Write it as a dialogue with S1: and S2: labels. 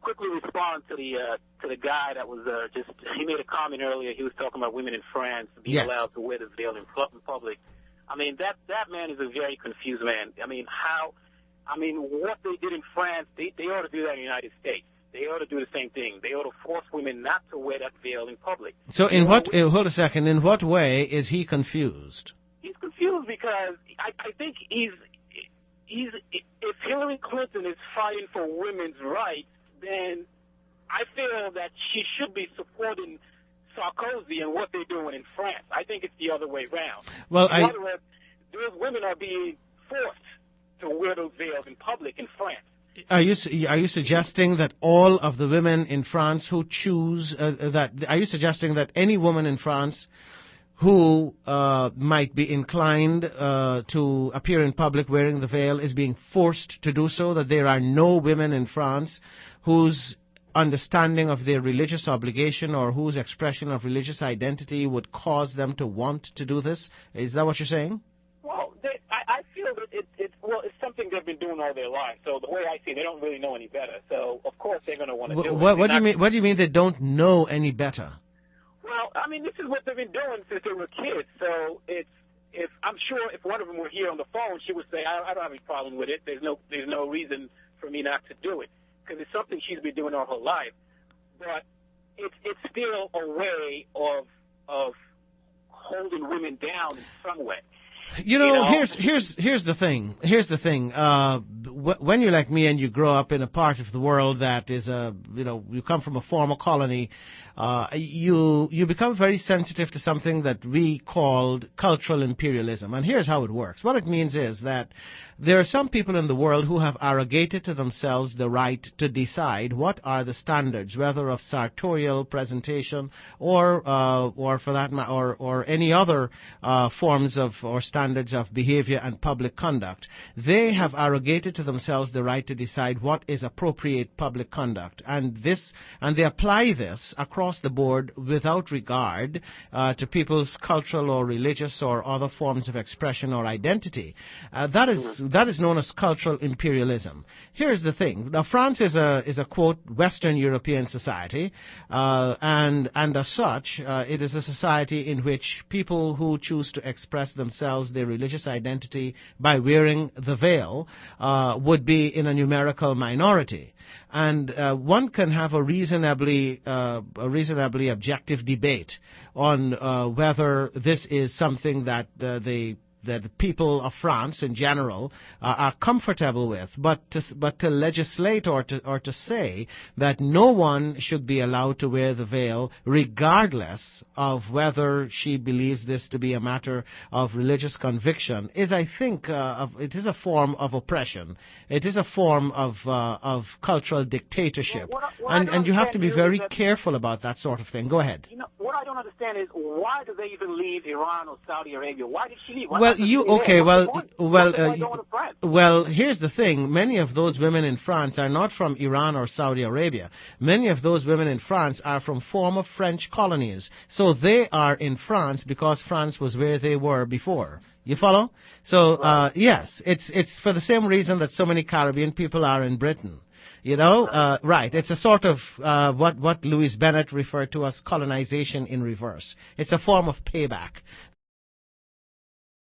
S1: quickly respond to the guy that was he made a comment earlier. He was talking about women in France being allowed to wear the veil in public. I mean, that man is a very confused man. I mean, what they did in France, they ought to do that in the United States. They ought to do the same thing. They ought to force women not to wear that veil in public.
S2: So hold a second, in what way is he confused?
S1: He's confused because I think if Hillary Clinton is fighting for women's rights, then I feel that she should be supporting Sarkozy and what they're doing in France. I think it's the other way around.
S2: Well,
S1: in other words, those women are being forced to wear those veils in public in France.
S2: Are you suggesting that all of the women in France who choose are you suggesting that any woman in France who might be inclined to appear in public wearing the veil is being forced to do so, that there are no women in France whose understanding of their religious obligation or whose expression of religious identity would cause them to want to do this? Is that what you're saying?
S1: Well, I feel that it's something they've been doing all their lives. So the way I see it, they don't really know any better. So, of course, they're going to want to do it.
S2: What do you mean they don't know any better?
S1: Well, I mean, this is what they've been doing since they were kids. So I'm sure if one of them were here on the phone, she would say, I don't have any problem with it. There's no reason for me not to do it, because it's something she's been doing all her life. But it's still a way of holding women down in some way.
S2: You know, here's the thing. When you're like me and you grow up in a part of the world that is you come from a former colony, you become very sensitive to something that we called cultural imperialism. And here's how it works. What it means is that there are some people in the world who have arrogated to themselves the right to decide what are the standards, whether of sartorial presentation or for that matter, or any other forms of or standards of behavior and public conduct. They have arrogated to themselves the right to decide what is appropriate public conduct, and they apply this across the board without regard to people's cultural or religious or other forms of expression or identity. That is known as cultural imperialism. Here's the thing. Now, France is a quote Western European society, and as such, it is a society in which people who choose to express themselves, their religious identity, by wearing the veil, would be in a numerical minority. And one can have a reasonably objective debate on whether this is something that the people of France in general are comfortable with, but to legislate or to say that no one should be allowed to wear the veil regardless of whether she believes this to be a matter of religious conviction is, I think, it is a form of oppression. It is a form of cultural dictatorship, and you have to be very careful about that sort of thing. Go ahead.
S1: You know, what I don't understand is why do they even leave Iran or Saudi Arabia? Why did she leave?
S2: Well, here's the thing. Many of those women in France are not from Iran or Saudi Arabia. Many of those women in France are from former French colonies. So they are in France because France was where they were before. You follow? So, yes, it's for the same reason that so many Caribbean people are in Britain. You know, right. It's a sort of what Louis Bennett referred to as colonization in reverse. It's a form of payback.